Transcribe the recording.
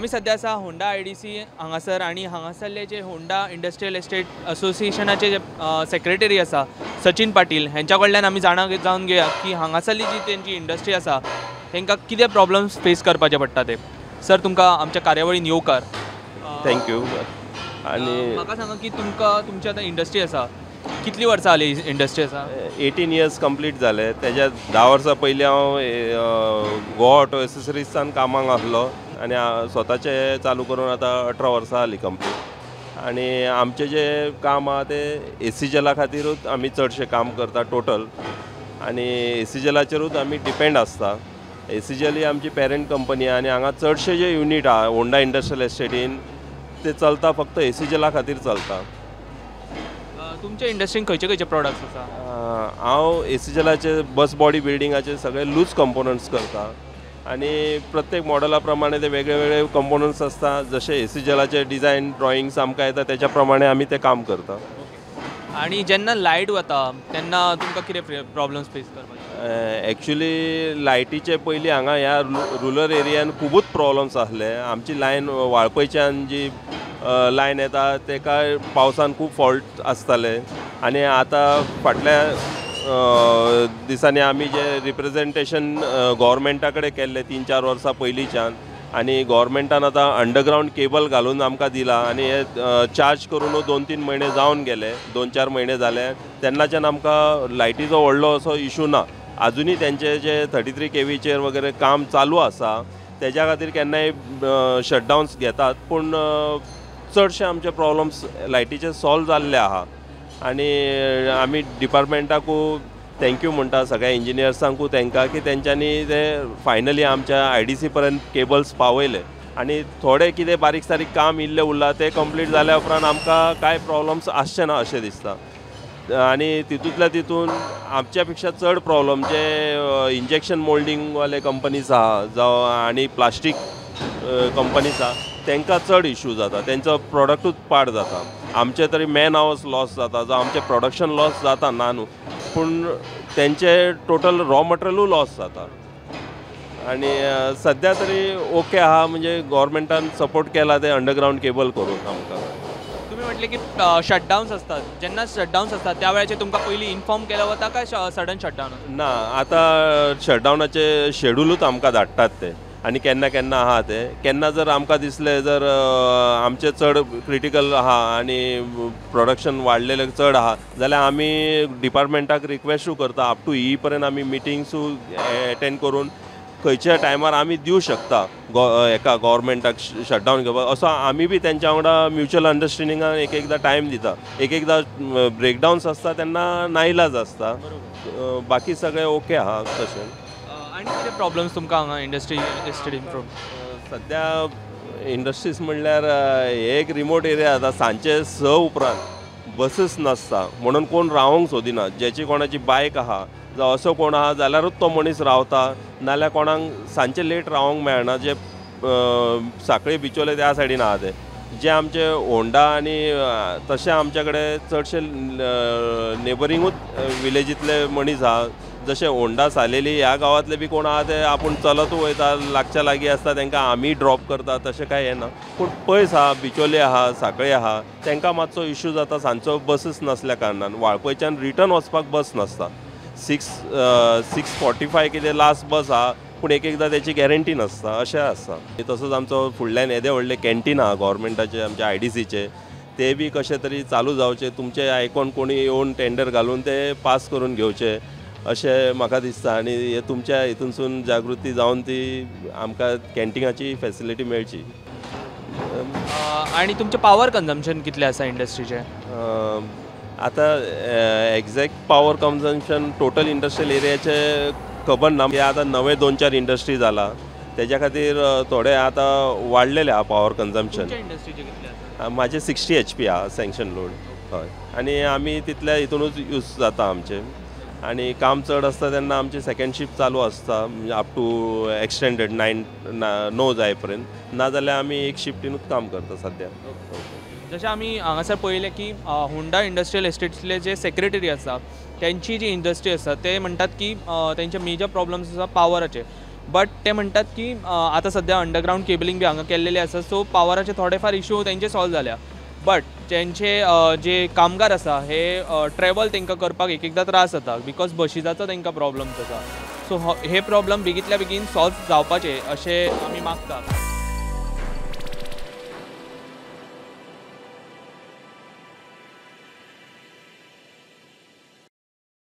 आम्ही सध्या असा होंडा IDC हांगासर आणि हांगासरले जे होंडा इंडस्ट्रियल एस्टेट असोसिएशनाचे जे सेक्रेटरी आसा सचिन पाटील हांच्या कडल्यान आमी जाणून घेया की हांगासरली जी तेंची इंडस्ट्री आसा तांकां कितें प्रॉब्लम्स फेस करपाचे पडटा ते. सर तुमकां आमच्या कार्यावळीन येवकार. थँक्यू. आणि म्हाका सांगा की तुमकां तुमची आतां इंडस्ट्री आसा कितली वर्सां जाली इंडस्ट्री आसा? 18 इयर्स कंप्लीट जाले. त्याच्या 10 वर्सां पयलीं हांव गोवा ऑटो एसेसरीजान कामाक आसलो आनी स्वताचे चालू करून आतां 18 वर्सां जालीं कंप्लीट. आनी आमचें जें काम आहा तें एसीजला खातीरूच आमी चडशें काम करता टोटल. आनी एसीजलाचेरूच आमी डिपेंड आसता. एसीजल ही आमची पेरंट कंपनी आहा आनी हांगा चडशे जे युनीट आहा होंडा इंडस्ट्रियल एस्टेटीन ते चलता फक्त एसीजला खातीर चलता. तुमच्या इंडस्ट्रीन खंयचे खंयचे प्रोडक्ट्स आसा? हांव एसीजलाचे बस बॉडी बिल्डिंगाचे सगळे लूज कंपोनंट्स करता आनी प्रत्येक मॉडला प्रमाणे ते वेगळे वेगळे कंपोनंट्स आसता. जशे एसीजलाचे डिझायन ड्रॉइंग्स आमकां येता त्याच्या प्रमाणे आमी ते काम करता. आणि जेन्ना लायट वता तेन्ना तुमकां कितें प्रॉब्लम्स फेस करपाचे? एक्चुली लायटीचे पयलीं हांगा ह्या रुरल एरियान खुबूच प्रॉब्लम्स आसले. आमची लायन वाळपयच्यान जी लायन येता तेका पावसान खूब फॉल्ट आसताले आनी आतां फाटल्या दिसांनी आमी जे रिप्रेजेंटेशन गव्हर्मेंटा कडेन केल्ले 3-4 वर्सां पयलींच्यान आनी गव्हर्मेंटान आतां अंडरग्रावंड केबल घालून आमकां दिला आनी हे चार्ज करून 2-3 म्हयने जावन गेले, 2-4 म्हयने जाले. तेन्नाच्यान आमकां लायटीचो व्हडलो असो इशू ना. अजुनूय तेंचे जे 33 kVचेर वगैरे काम चालू आसा तेज्या खातीर केन्नाय शटडावन्स घेतात पूण चडशे आमचे प्रॉब्लम्स लायटीचे सॉल्व जाल्ले आहा. आनी आमी डिपार्टमेंटाकू थँक्यू म्हणटा सगळ्या इंजिनियर्सांकू तांकां की तेंच्यांनी ते फायनली आमच्या IDC पर्यंत केबल्स पावयले आनी थोडे कितें बारीक सारीक काम इल्लें उरलां ते कंप्लीट जाल्या उपरांत आमकां कांय प्रॉब्लम्स आसचे ना अशें दिसता. आनी तितूंतल्या तितून आमच्या पेक्षा चड प्रॉब्लम जे इंजेक्शन मोल्डिंगवाले कंपनीज आहा जावं आनी प्लास्टीक कंपनीज आहा तांकां चड इशू जाता. तेंचो प्रॉडक्टूच पाड जाता. आमचे तरी मॅन आवर्स लॉस जाता जावं आमचें प्रोडक्शन लॉस जाता ना न्हू पूण तेंचे टोटल रॉ मटेरियलूय लॉस जाता. आनी सद्या तरी ओके आहा म्हणजे गव्हर्मेंटान सपोर्ट केला ते अंडरग्रावंड केबल करून आमकां. तुम्ही म्हटले की शटडाऊन्स असतात. जेन्ना शटडाऊन्स असतात त्या वेळाचेर तुमकां पयलीं इन्फॉर्म केलं वता काय सडन शटडाऊन? ना आतां शटडावनाचे शेड्यूलूच आमकां धाडटात ते आनी केन्ना केन्ना आहा ते. केन्ना जर आमकां दिसलें जर आमचें चड क्रिटिकल आहा आनी प्रोडक्शन वाडलेलें चड आहा जाल्यार आमी डिपार्टमेंटाक रिक्वेस्टूय करता. अप टू पर्यंत आमी मिटिंग्सूय एटेंड करून खंयच्या टायमार आमी दिवं शकता एका गव्हर्मेंटाक शटडावन घेवपाक असो आमी बी तेंच्या वांगडा म्युच्युअल अंडरस्टँडिंगान एक एकदां टायम दिता. एक एकदां ब्रेकडावन्स आसता तेन्ना नाइलाज आसता. बाकी सगळें ओके आहा तशें. आनी कितें प्रॉब्लम्स तुमकां हांगा इंडस्ट्री फ्रॉम? सद्या इंडस्ट्रीज म्हणल्यार एक रिमोट एरिया आतां सांजचे 6 उपरांत बसीस नासता म्हणून कोण रावंक सोदिना. जेची कोणाची बायक आहा जावं असो कोण आहा जाल्यारूच तो मनीस रावता नाल्यार कोणाक सांजचे लेट रावंक मेळना. जे साखळे बिचोले त्या सायडीन आहा ते जे आमचे होंडा आनी तशें आमचे कडेन चडशे नेबरिंगूच विलेजींतले मनीस आहा. जशे होंडा सालेली ह्या गांवांतले बी कोण आहा ते आपूण चलत वयता लागच्या लागीं आसता तांकां आमी ड्रॉप करता तशें कांय हें ना. पूण पयस आहा बिचोले आहा सांखळे आहा तांकां मातसो इशू जाता सांजचो बसीस नासल्या कारणान. वाळपयच्यान रिटर्न वचपाक बस नासता. 6:45 कितें लास्ट बस आहा पूण एक एकदां त्याची गॅरंटी नासता अशें आसा. तसोच आमचो फुडल्यान येदे व्हडले कॅन्टीन आहा गव्हर्मेंटाचे आमच्या IDCचे ते बी कशे तरी चालू जावचे. तुमचे आयकोन कोणी येवन टेंडर घालून ते पास करून घेवचे अशें म्हाका दिसता. आनी हे तुमच्या हितूनसून जागृती जावन ती आमकां कॅन्टिनाची फॅसिलिटी मेळची. आनी तुमचें पावर कन्जम्पशन कितलें आसा इंडस्ट्रीचें? आतां exact power consumption total industrial एरियाचे खबर ना. हे आतां नवे 2-4 इंडस्ट्री जाला तेज्या खातीर थोडे आतां वाडलेले आहा पावर कन्जम्पशन. इंडस्ट्रीचे कितले आसा? म्हाजे 60 HP आहा सँक्शन लोड. हय आनी आमी तितल्या हितूनूच यूज जाता आमचे. आनी काम चड आसता तेन्ना आमची सेकंड शिफ्ट चालू आसता म्हणजे अप टू एक्सटेंडेड 9 जाय पर्यंत. नाजाल्यार आमी एक शिफ्टीनूच काम करता सद्या. जशें आमी हांगासर पळयलें की होंडा इंडस्ट्रियल एस्टेट्सले जे सेक्रेटरी आसा त्यांची जी इंडस्ट्री आसा ते म्हणटात की तेंचे मेजर प्रॉब्लम्स आसा पावराचे. बट ते म्हणटात की आतां सद्या अंडरग्रावंड केबलिंग बी हांगा केल्लेले आसा, सो पावराचे थोडेफार इश्यू तेंचे सॉल्व जाल्या. बट जेंचे जे कामगार आसा हे ट्रॅवल तेंकां करपाक एक एकदां त्रास जाता बिकॉज बशीजाचो तेंकां प्रॉब्लम्स आसा. सो हे प्रॉब्लम बेगींतल्या बेगीन सॉल्व जावपाचे अशें आमी मागतात.